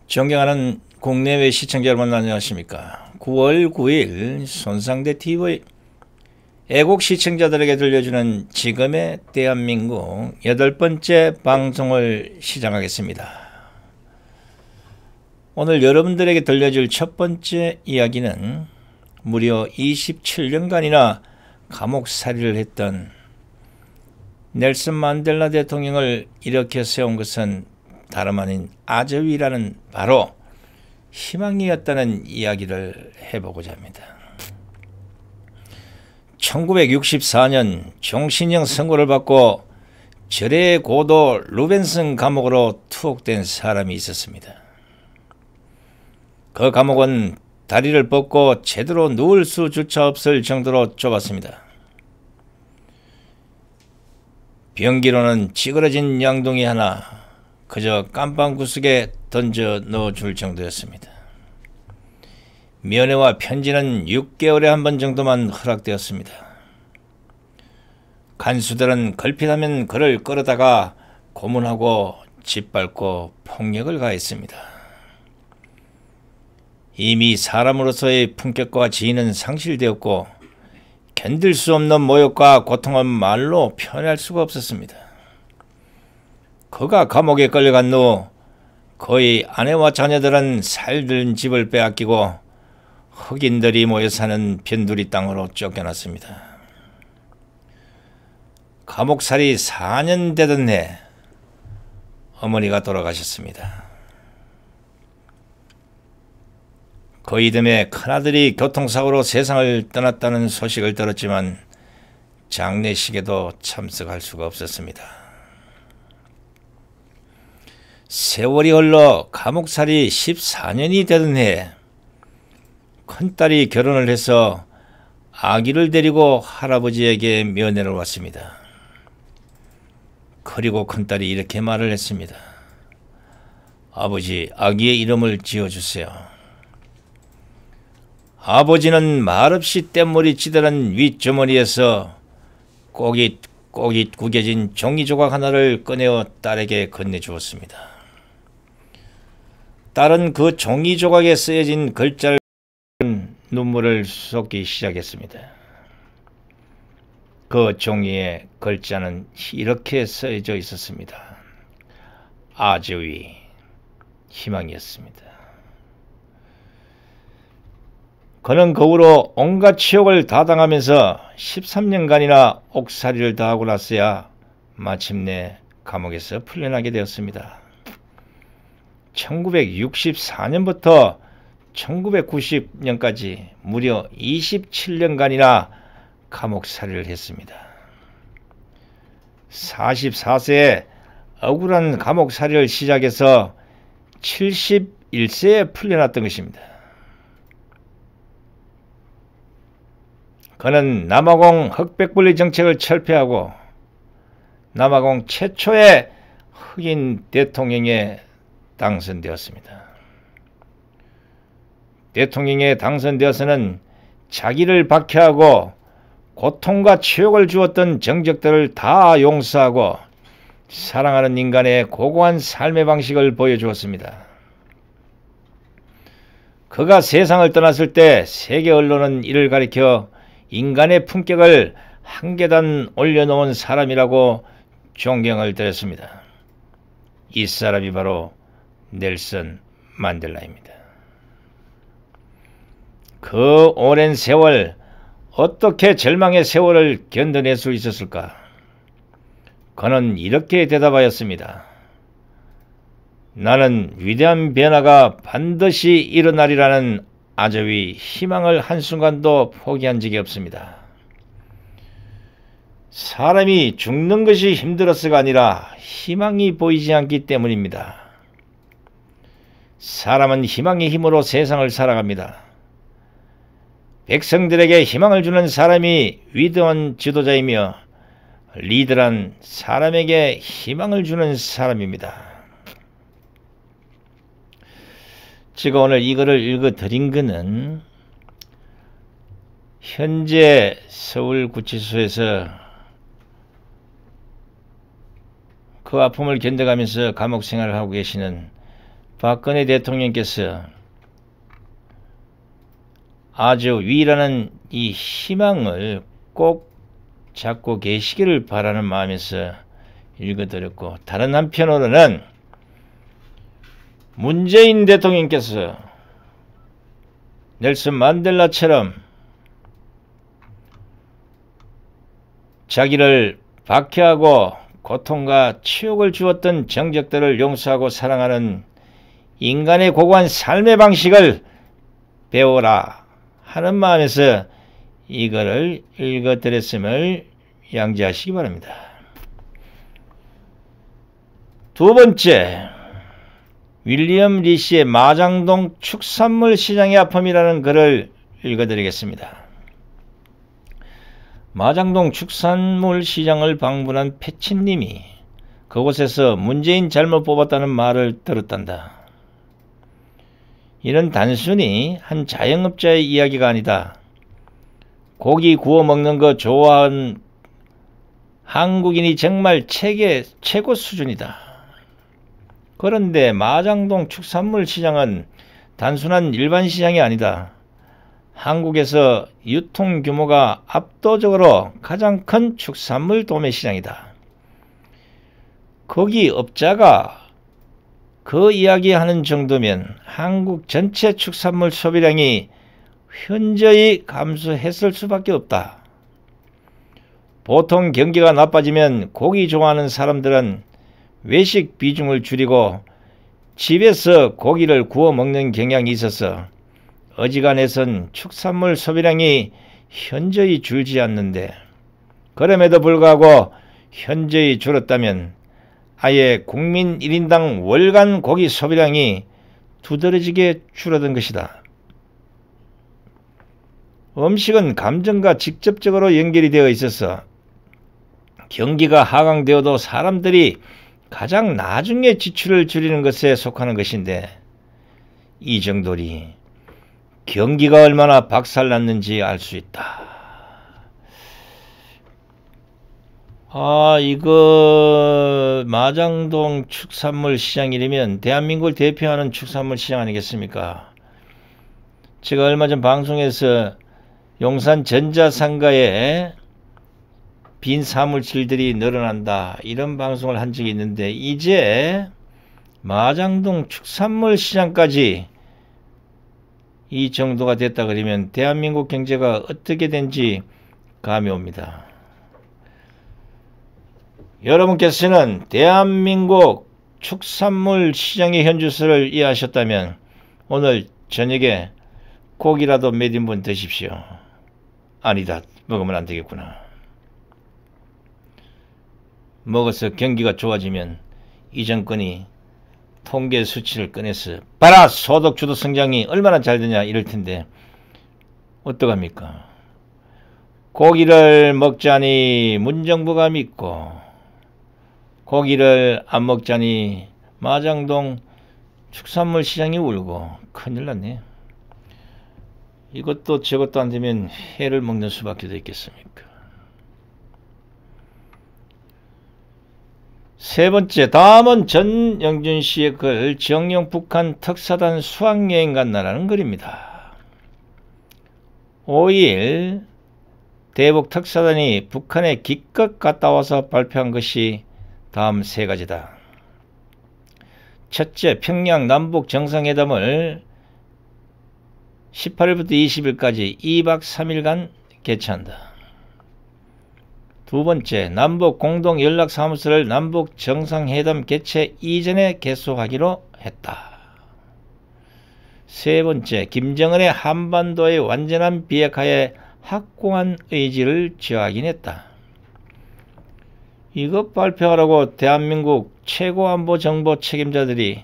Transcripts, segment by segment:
존경하는 국내외 시청자 여러분 안녕하십니까. 9월 9일 손상대TV 애국 시청자들에게 들려주는 지금의 대한민국 8번째 방송을 시작하겠습니다. 오늘 여러분들에게 들려줄 첫 번째 이야기는 무려 27년간이나 감옥살이를 했던 넬슨 만델라 대통령을 일으켜 세운 것은 다름 아닌 아저위라는 바로 희망이었다는 이야기를 해보고자 합니다. 1964년 종신형 선고를 받고 절의 고도 루벤슨 감옥으로 투옥된 사람이 있었습니다. 그 감옥은 다리를 뻗고 제대로 누울 수조차 없을 정도로 좁았습니다. 병기로는 찌그러진 양동이 하나 그저 깜빵 구석에 던져 넣어줄 정도였습니다. 면회와 편지는 6개월에 한 번 정도만 허락되었습니다. 간수들은 걸핏하면 그를 끌어다가 고문하고 짓밟고 폭력을 가했습니다. 이미 사람으로서의 품격과 지위는 상실되었고 견딜 수 없는 모욕과 고통은 말로 표현할 수가 없었습니다. 그가 감옥에 끌려간 후 그의 아내와 자녀들은 살던 집을 빼앗기고 흑인들이 모여 사는 변두리 땅으로 쫓겨났습니다. 감옥살이 4년 되던 해 어머니가 돌아가셨습니다. 그 이듬해 큰아들이 교통사고로 세상을 떠났다는 소식을 들었지만 장례식에도 참석할 수가 없었습니다. 세월이 흘러 감옥살이 14년이 되던 해 큰딸이 결혼을 해서 아기를 데리고 할아버지에게 면회를 왔습니다. 그리고 큰딸이 이렇게 말을 했습니다. 아버지, 아기의 이름을 지어주세요. 아버지는 말없이 뗏머리 찌들은 윗주머니에서 꼬깃꼬깃 구겨진 종이 조각 하나를 꺼내어 딸에게 건네주었습니다. 딸은 그 종이 조각에 쓰여진 글자를 눈물을 쏟기 시작했습니다. 그 종이에 글자는 이렇게 쓰여져 있었습니다. 아저위, 희망이었습니다. 그는 그 후로 온갖 치욕을 다 당하면서 13년간이나 옥살이를 다하고 나서야 마침내 감옥에서 풀려나게 되었습니다. 1964년부터 1990년까지 무려 27년간이나 감옥살이를 했습니다. 44세에 억울한 감옥살이를 시작해서 71세에 풀려났던 것입니다. 그는 남아공 흑백분리 정책을 철폐하고 남아공 최초의 흑인 대통령에 당선되었습니다. 대통령에 당선되어서는 자기를 박해하고 고통과 치욕을 주었던 정적들을 다 용서하고 사랑하는 인간의 고고한 삶의 방식을 보여주었습니다. 그가 세상을 떠났을 때 세계 언론은 이를 가리켜 인간의 품격을 한 계단 올려놓은 사람이라고 존경을 드렸습니다. 이 사람이 바로 넬슨 만델라입니다. 그 오랜 세월 어떻게 절망의 세월을 견뎌낼 수 있었을까? 그는 이렇게 대답하였습니다. 나는 위대한 변화가 반드시 일어나리라는 아저위 희망을 한순간도 포기한 적이 없습니다. 사람이 죽는 것이 힘들어서가 아니라 희망이 보이지 않기 때문입니다. 사람은 희망의 힘으로 세상을 살아갑니다. 백성들에게 희망을 주는 사람이 위대한 지도자이며 리더란 사람에게 희망을 주는 사람입니다. 제가 오늘 이거를 읽어드린 것은 현재 서울구치소에서 그 아픔을 견뎌가면서 감옥 생활을 하고 계시는 박근혜 대통령께서 아주 위라는 이 희망을 꼭 잡고 계시기를 바라는 마음에서 읽어드렸고, 다른 한편으로는 문재인 대통령께서 넬슨 만델라처럼 자기를 박해하고 고통과 치욕을 주었던 정적들을 용서하고 사랑하는 인간의 고고한 삶의 방식을 배워라 하는 마음에서 이거를 읽어드렸음을 양지하시기 바랍니다. 두 번째, 윌리엄 리시의 마장동 축산물 시장의 아픔이라는 글을 읽어드리겠습니다. 마장동 축산물 시장을 방문한 패친님이 그곳에서 문재인 잘못 뽑았다는 말을 들었단다. 이는 단순히 한 자영업자의 이야기가 아니다. 고기 구워 먹는 거 좋아하는 한국인이 정말 최고 수준이다. 그런데 마장동 축산물 시장은 단순한 일반 시장이 아니다. 한국에서 유통 규모가 압도적으로 가장 큰 축산물 도매 시장이다. 거기 업자가 그 이야기하는 정도면 한국 전체 축산물 소비량이 현저히 감소했을 수밖에 없다. 보통 경기가 나빠지면 고기 좋아하는 사람들은 외식 비중을 줄이고 집에서 고기를 구워 먹는 경향이 있어서 어지간해선 축산물 소비량이 현저히 줄지 않는데, 그럼에도 불구하고 현저히 줄었다면 아예 국민 1인당 월간 고기 소비량이 두드러지게 줄어든 것이다. 음식은 감정과 직접적으로 연결이 되어 있어서 경기가 하강되어도 사람들이 가장 나중에 지출을 줄이는 것에 속하는 것인데, 이 정도리 경기가 얼마나 박살났는지 알 수 있다. 이거 마장동 축산물 시장이라면 대한민국을 대표하는 축산물 시장 아니겠습니까? 제가 얼마 전 방송에서 용산 전자상가에 빈 사무실들이 늘어난다 이런 방송을 한 적이 있는데, 이제 마장동 축산물 시장까지 이 정도가 됐다 그러면 대한민국 경제가 어떻게 된지 감이 옵니다. 여러분께서는 대한민국 축산물 시장의 현주소를 이해하셨다면 오늘 저녁에 고기라도 몇 인분 드십시오. 아니다, 먹으면 안 되겠구나. 먹어서 경기가 좋아지면 이 정권이 통계 수치를 꺼내서 봐라, 소득 주도 성장이 얼마나 잘 되냐 이럴 텐데 어떡합니까? 고기를 먹자니 문정부가 믿고 고기를 안 먹자니 마장동 축산물 시장이 울고 큰일 났네. 이것도 저것도 안 되면 해를 먹는 수밖에 없겠습니까? 세 번째, 다음은 전영준 씨의 글 정영 북한 특사단 수학여행 간다라는 글입니다. 5일 대북 특사단이 북한에 기껏 갔다 와서 발표한 것이 다음 세 가지다. 첫째, 평양 남북 정상회담을 18일부터 20일까지 2박 3일간 개최한다. 두 번째, 남북 공동 연락사무소를 남북 정상회담 개최 이전에 개소하기로 했다. 세 번째, 김정은의 한반도의 완전한 비핵화에 확고한 의지를 지확인했다. 이것 발표하라고 대한민국 최고안보정보 책임자들이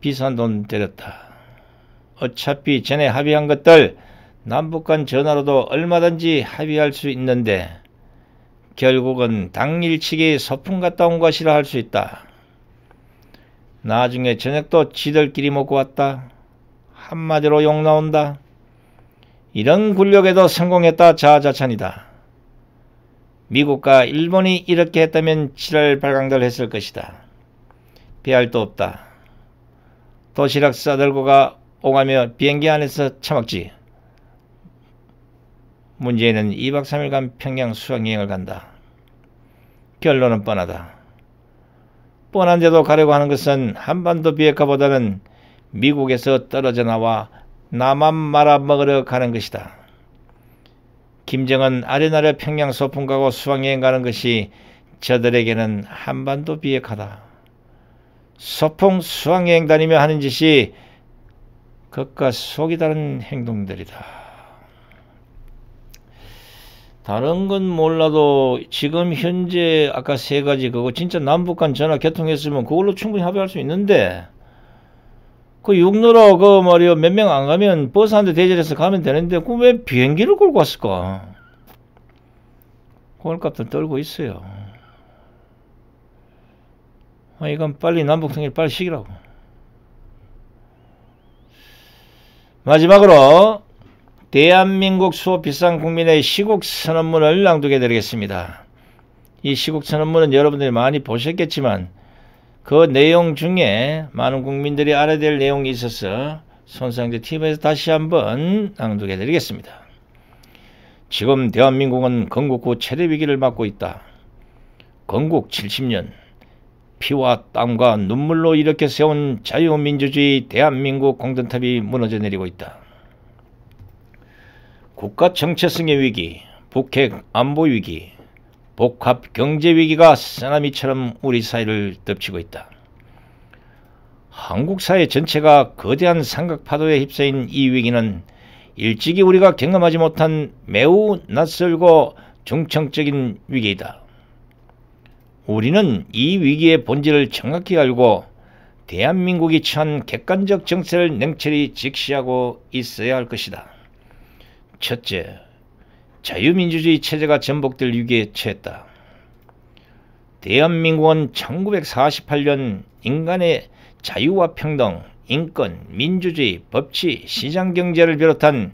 비싼 돈 때렸다. 어차피 전에 합의한 것들 남북 간 전화로도 얼마든지 합의할 수 있는데 결국은 당일치기 소풍 갔다 온 것이라 할 수 있다. 나중에 저녁도 지들끼리 먹고 왔다. 한마디로 욕 나온다. 이런 굴욕에도 성공했다 자자찬이다. 미국과 일본이 이렇게 했다면 지랄 발광들 했을 것이다. 피할 도 없다. 도시락 싸들고가 오가며 비행기 안에서 처먹지. 문재인은 2박 3일간 평양 수학여행을 간다. 결론은 뻔하다. 뻔한데도 가려고 하는 것은 한반도 비핵화보다는 미국에서 떨어져 나와 나만 말아먹으려 가는 것이다. 김정은 아련아련 평양 소풍 가고 수학여행 가는 것이 저들에게는 한반도 비핵화다. 소풍 수학여행 다니며 하는 짓이 겉과 속이 다른 행동들이다. 다른 건 몰라도 지금 현재 아까 세 가지 그거 진짜 남북 간 전화 개통했으면 그걸로 충분히 합의할 수 있는데 그 육로로 그 말이요 몇 명 안 가면 버스 한 대 대절해서 가면 되는데 그 왜 비행기를 끌고 왔을까? 꼴값도 떨고 있어요. 이건 빨리 남북 통일 빨리 시키라고. 마지막으로 대한민국 수호비상 국민의 시국선언문을 낭독해 드리겠습니다. 이 시국선언문은 여러분들이 많이 보셨겠지만 그 내용 중에 많은 국민들이 알아야 될 내용이 있어서 손상제 TV에서 다시 한번 낭독해 드리겠습니다. 지금 대한민국은 건국 후 최대 위기를 맞고 있다. 건국 70년 피와 땀과 눈물로 일으켜 세운 자유민주주의 대한민국 공든탑이 무너져 내리고 있다. 국가 정체성의 위기, 북핵 안보 위기, 복합 경제 위기가 쓰나미처럼 우리 사회를 덮치고 있다. 한국 사회 전체가 거대한 삼각파도에 휩싸인 이 위기는 일찍이 우리가 경험하지 못한 매우 낯설고 중증적인 위기이다. 우리는 이 위기의 본질을 정확히 알고 대한민국이 처한 객관적 정세를 냉철히 직시하고 있어야 할 것이다. 첫째, 자유민주주의 체제가 전복될 위기에 처했다. 대한민국은 1948년 인간의 자유와 평등, 인권, 민주주의, 법치, 시장경제를 비롯한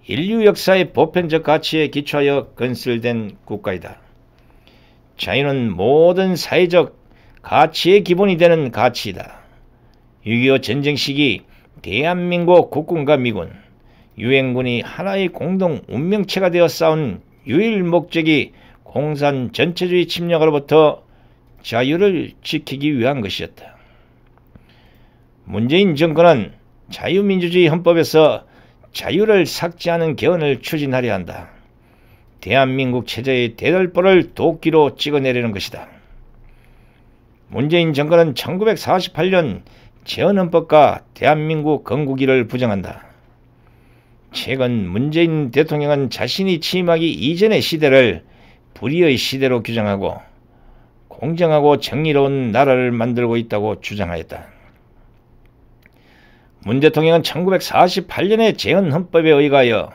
인류 역사의 보편적 가치에 기초하여 건설된 국가이다. 자유는 모든 사회적 가치의 기본이 되는 가치이다. 6.25 전쟁 시기 대한민국 국군과 미군, 유엔군이 하나의 공동 운명체가 되어 싸운 유일 목적이 공산 전체주의 침략으로부터 자유를 지키기 위한 것이었다. 문재인 정권은 자유민주주의 헌법에서 자유를 삭제하는 개헌을 추진하려 한다. 대한민국 체제의 대들보를 도끼로 찍어내리는 것이다. 문재인 정권은 1948년 재헌헌법과 대한민국 건국일을 부정한다. 최근 문재인 대통령은 자신이 취임하기 이전의 시대를 불의의 시대로 규정하고 공정하고 정의로운 나라를 만들고 있다고 주장하였다. 문 대통령은 1948년의 재헌헌법에 의거하여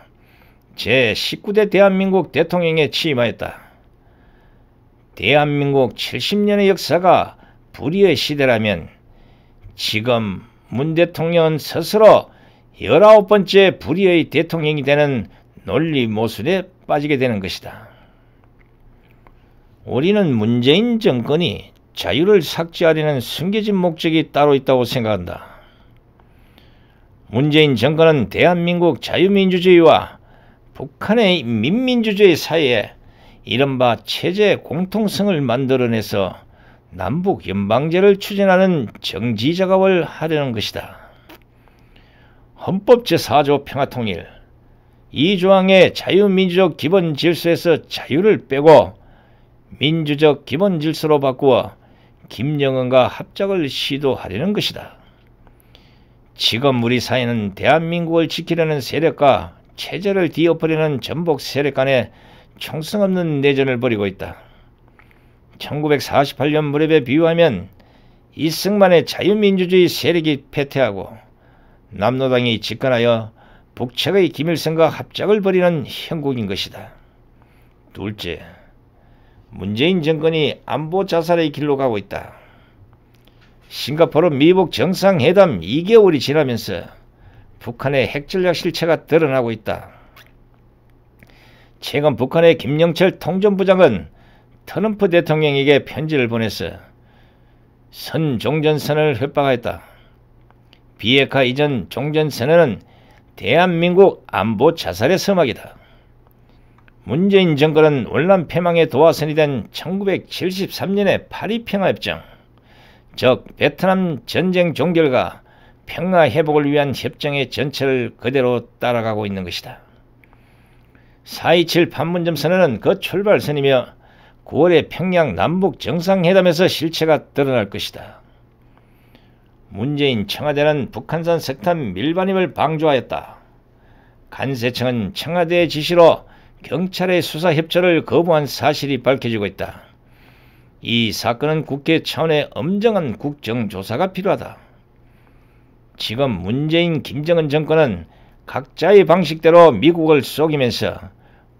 제19대 대한민국 대통령에 취임하였다. 대한민국 70년의 역사가 불의의 시대라면 지금 문 대통령은 스스로 19번째 불의의 대통령이 되는 논리모순에 빠지게 되는 것이다. 우리는 문재인 정권이 자유를 삭제하려는 숨겨진 목적이 따로 있다고 생각한다. 문재인 정권은 대한민국 자유민주주의와 북한의 민민주주의 사이에 이른바 체제 공통성을 만들어내서 남북 연방제를 추진하는 정지 작업을 하려는 것이다. 헌법 제4조 평화통일 2조항의 자유민주적 기본질서에서 자유를 빼고 민주적 기본질서로 바꾸어 김정은과 합작을 시도하려는 것이다. 지금 우리 사회는 대한민국을 지키려는 세력과 체제를 뒤엎으려는 전복 세력 간의 총성없는 내전을 벌이고 있다. 1948년 무렵에 비유하면 이승만의 자유민주주의 세력이 패퇴하고 남노당이 집권하여 북측의 김일성과 합작을 벌이는 형국인 것이다. 둘째, 문재인 정권이 안보 자살의 길로 가고 있다. 싱가포르 미북 정상회담 2개월이 지나면서 북한의 핵전략 실체가 드러나고 있다. 최근 북한의 김영철 통전부장은 트럼프 대통령에게 편지를 보내서 선종전선을 협박하였다. 비핵화 이전 종전선언은 대한민국 안보 자살의 서막이다. 문재인 정권은 월남 패망의 도화선이 된 1973년의 파리평화협정, 즉 베트남 전쟁 종결과 평화 회복을 위한 협정의 전체를 그대로 따라가고 있는 것이다. 4.27 판문점 선언은 그 출발선이며 9월의 평양 남북 정상회담에서 실체가 드러날 것이다. 문재인 청와대는 북한산 석탄 밀반입을 방조하였다. 간세청은 청와대의 지시로 경찰의 수사 협조를 거부한 사실이 밝혀지고 있다. 이 사건은 국회 차원의 엄정한 국정조사가 필요하다. 지금 문재인 김정은 정권은 각자의 방식대로 미국을 속이면서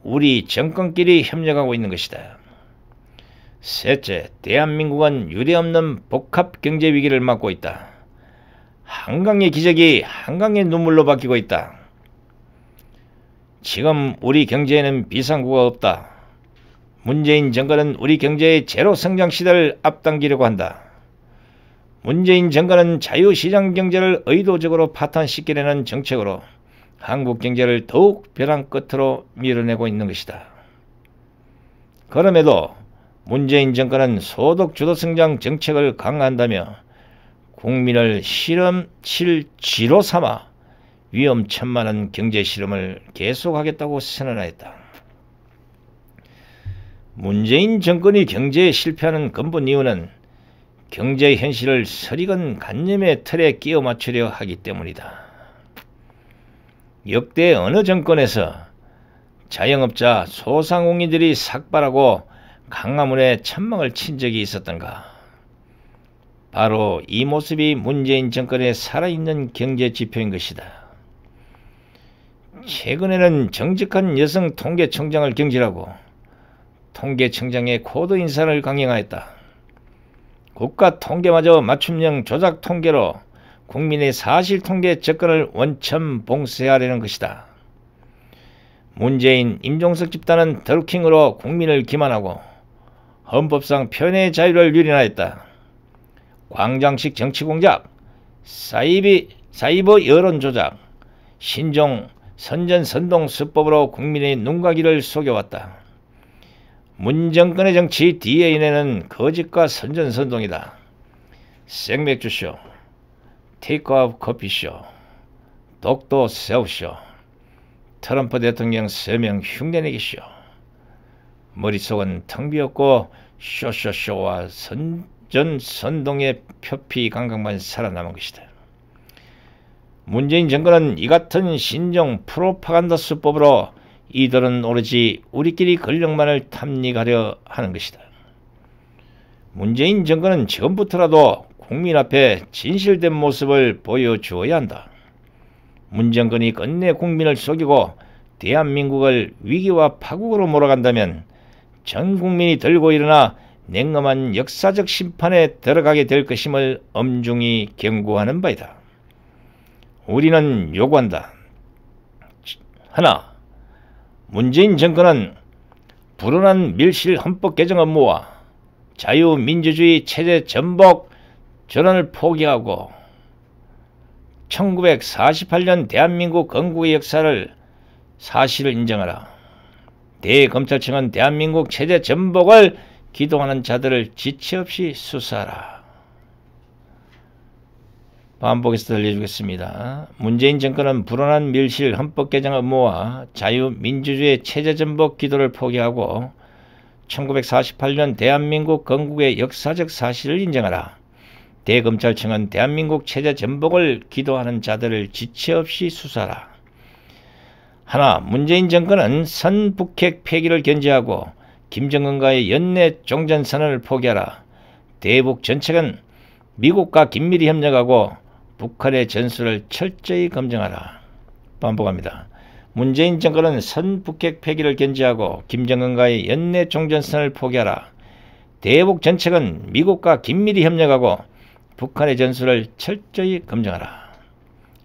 우리 정권끼리 협력하고 있는 것이다. 셋째, 대한민국은 유례없는 복합 경제 위기를 맞고 있다. 한강의 기적이 한강의 눈물로 바뀌고 있다. 지금 우리 경제에는 비상구가 없다. 문재인 정권은 우리 경제의 제로 성장 시대를 앞당기려고 한다. 문재인 정권은 자유시장 경제를 의도적으로 파탄시키려는 정책으로 한국 경제를 더욱 벼랑 끝으로 밀어내고 있는 것이다. 그럼에도 문재인 정권은 소득 주도 성장 정책을 강화한다며 국민을 실험실쥐로 삼아 위험천만한 경제 실험을 계속하겠다고 선언하였다. 문재인 정권이 경제에 실패하는 근본 이유는 경제 현실을 설익은 관념의 틀에 끼워 맞추려 하기 때문이다. 역대 어느 정권에서 자영업자, 소상공인들이 삭발하고 강화문에 천막을 친 적이 있었던가? 바로 이 모습이 문재인 정권의 살아있는 경제 지표인 것이다. 최근에는 정직한 여성 통계청장을 경질하고 통계청장의 코드 인사를 강행하였다. 국가 통계마저 맞춤형 조작 통계로 국민의 사실 통계 접근을 원천 봉쇄하려는 것이다. 문재인, 임종석 집단은 드루킹으로 국민을 기만하고 헌법상 표현의 자유를 유린하였다. 광장식 정치 공작, 사이버 여론 조작, 신종, 선전선동 수법으로 국민의 눈과 귀를 속여왔다. 문정권의 정치 DNA는 거짓과 선전선동이다. 생맥주쇼, 테이크아웃 커피쇼, 독도 새우쇼, 트럼프 대통령 서명 흉내내기쇼. 머릿속은 텅 비었고 쇼쇼쇼와 선전선동의 표피 감각만 살아남은 것이다. 문재인 정권은 이 같은 신종 프로파간다 수법으로 이들은 오로지 우리끼리 권력만을 탐닉하려 하는 것이다. 문재인 정권은 지금부터라도 국민 앞에 진실된 모습을 보여주어야 한다. 문 정권이 끝내 국민을 속이고 대한민국을 위기와 파국으로 몰아간다면 전 국민이 들고 일어나 냉엄한 역사적 심판에 들어가게 될 것임을 엄중히 경고하는 바이다. 우리는 요구한다. 하나, 문재인 정권은 불온한 밀실 헌법 개정 업무와 자유민주주의 체제 전복 전환을 포기하고 1948년 대한민국 건국의 역사를 사실을 인정하라. 대검찰청은 대한민국 체제 전복을 기동하는 자들을 지체 없이 수사하라. 반복해서 들려주겠습니다. 문재인 정권은 불온한 밀실 헌법 개정 업무와 자유민주주의 체제 전복 기도를 포기하고 1948년 대한민국 건국의 역사적 사실을 인정하라. 대검찰청은 대한민국 체제 전복을 기도하는 자들을 지체 없이 수사하라. 하나, 문재인 정권은 선북핵 폐기를 견제하고 김정은과의 연내 종전선언을 포기하라. 대북 정책은 미국과 긴밀히 협력하고 북한의 전술을 철저히 검증하라. 반복합니다. 문재인 정권은 선북핵 폐기를 견제하고 김정은과의 연내 종전선언을 포기하라. 대북 정책은 미국과 긴밀히 협력하고 북한의 전술을 철저히 검증하라.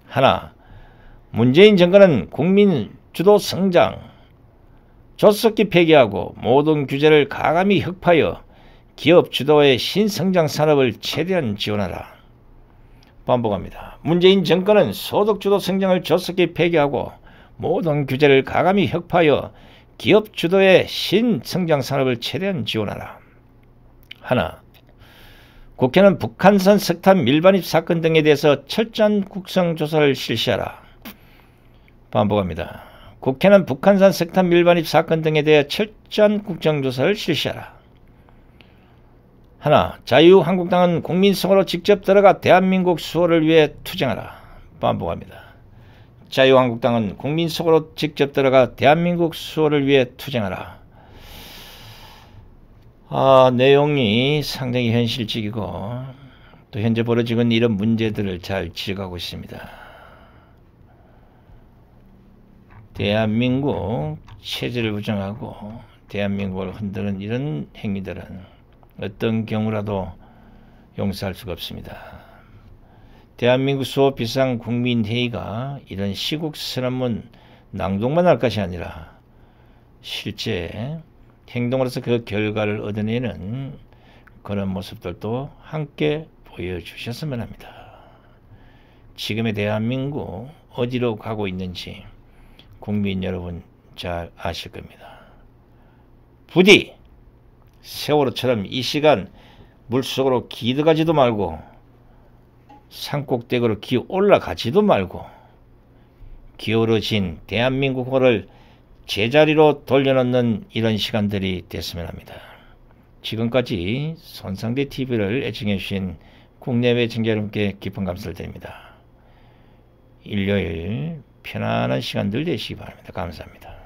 하나, 문재인 정권은 국민 주도 성장, 조속히 폐기하고 모든 규제를 가감히 혁파하여 기업 주도의 신성장 산업을 최대한 지원하라. 반복합니다. 문재인 정권은 소득주도 성장을 조속히 폐기하고 모든 규제를 가감히 혁파하여 기업 주도의 신성장 산업을 최대한 지원하라. 하나, 국회는 북한산 석탄 밀반입 사건 등에 대해서 철저한 국정조사를 실시하라. 반복합니다. 국회는 북한산 석탄 밀반입 사건 등에 대해 철저한 국정조사를 실시하라. 하나, 자유한국당은 국민 속으로 직접 들어가 대한민국 수호를 위해 투쟁하라. 반복합니다. 자유한국당은 국민 속으로 직접 들어가 대한민국 수호를 위해 투쟁하라. 내용이 상당히 현실적이고 또 현재 벌어지고 있는 이런 문제들을 잘 지적하고 있습니다. 대한민국 체제를 부정하고 대한민국을 흔드는 이런 행위들은 어떤 경우라도 용서할 수가 없습니다. 대한민국 수호 비상국민회의가 이런 시국 선언문 낭독만 할 것이 아니라 실제 행동으로서 그 결과를 얻어내는 그런 모습들도 함께 보여주셨으면 합니다. 지금의 대한민국 어디로 가고 있는지 국민 여러분 잘 아실 겁니다. 부디 세월호처럼 이 시간 물속으로 기들어가지도 말고 산꼭대기로 기어 올라가지도 말고 기울어진 대한민국호를 제자리로 돌려놓는 이런 시간들이 됐으면 합니다. 지금까지 손상대 TV를 애청해 주신 국내외 청자 여러분께 깊은 감사를 드립니다. 일요일 편안한 시간들 되시기 바랍니다. 감사합니다.